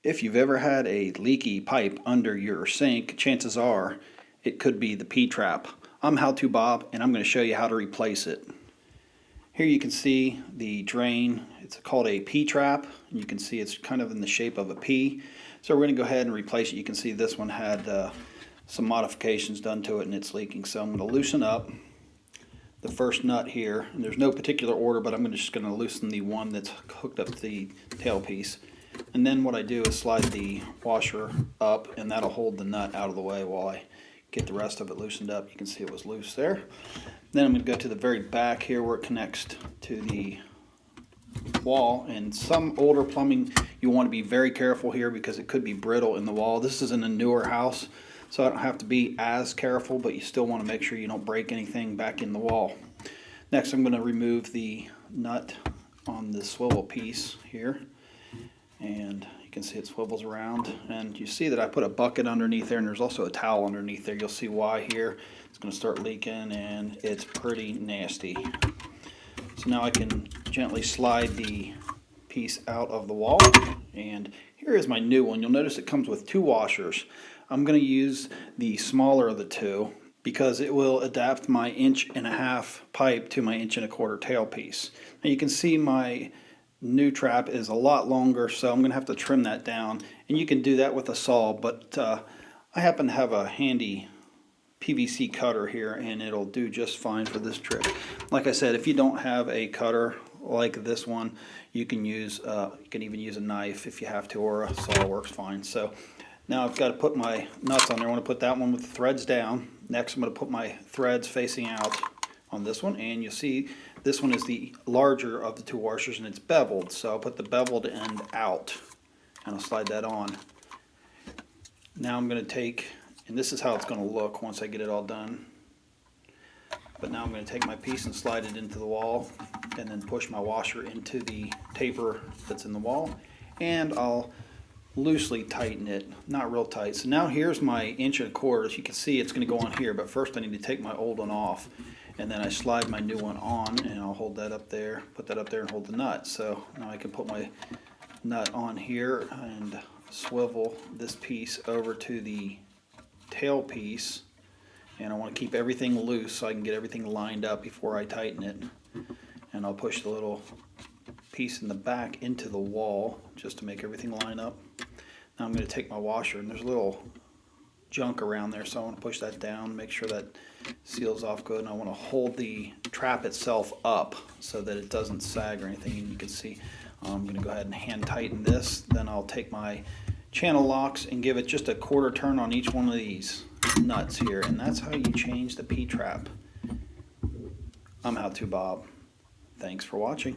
If you've ever had a leaky pipe under your sink, chances are it could be the P-trap. I'm How To Bob, and I'm going to show you how to replace it. Here you can see the drain. It's called a P-trap. You can see it's kind of in the shape of a P. So we're going to go ahead and replace it. You can see this one had some modifications done to it and it's leaking. So I'm going to loosen up the first nut here. And there's no particular order, but I'm just going to loosen the one that's hooked up to the tailpiece. And then what I do is slide the washer up, and that'll hold the nut out of the way while I get the rest of it loosened up. You can see it was loose there. Then I'm going to go to the very back here where it connects to the wall. And some older plumbing, you want to be very careful here because it could be brittle in the wall. This is in a newer house, so I don't have to be as careful, but you still want to make sure you don't break anything back in the wall. Next, I'm going to remove the nut on the swivel piece here. And you can see it swivels around, and you see that I put a bucket underneath there, and there's also a towel underneath there. You'll see why here. It's going to start leaking, and it's pretty nasty. So now I can gently slide the piece out of the wall, and here is my new one. You'll notice it comes with two washers. I'm going to use the smaller of the two because it will adapt my 1.5-inch pipe to my 1.25-inch tailpiece. Now you can see my new trap is a lot longer, so I'm going to have to trim that down, and you can do that with a saw, but I happen to have a handy PVC cutter here, and it'll do just fine for this trick. Like I said, if you don't have a cutter like this one, you can use you can even use a knife if you have to, or a saw works fine. So now I've got to put my nuts on there. I want to put that one with the threads down. Next I'm going to put my threads facing out on this one, and you'll see this one is the larger of the two washers, and it's beveled, so I'll put the beveled end out and I'll slide that on. Now I'm going to take, and this is how it's going to look once I get it all done, but now I'm going to take my piece and slide it into the wall and then push my washer into the taper that's in the wall, and I'll loosely tighten it, not real tight. So now here's my 1.25 inch. You can see it's going to go on here, but first I need to take my old one off, and then I slide my new one on, and I'll hold that up there, put that up there and hold the nut. So now I can put my nut on here and swivel this piece over to the tail piece, and I want to keep everything loose so I can get everything lined up before I tighten it. And I'll push the little piece in the back into the wall just to make everything line up. Now I'm going to take my washer, and there's a little junk around there, so I want to push that down, make sure that seals off good, and I want to hold the trap itself up so that it doesn't sag or anything. And you can see I'm going to go ahead and hand tighten this. Then I'll take my channel locks and give it just a 1/4 turn on each one of these nuts here, and that's how you change the P-trap. I'm How To Bob. Thanks for watching.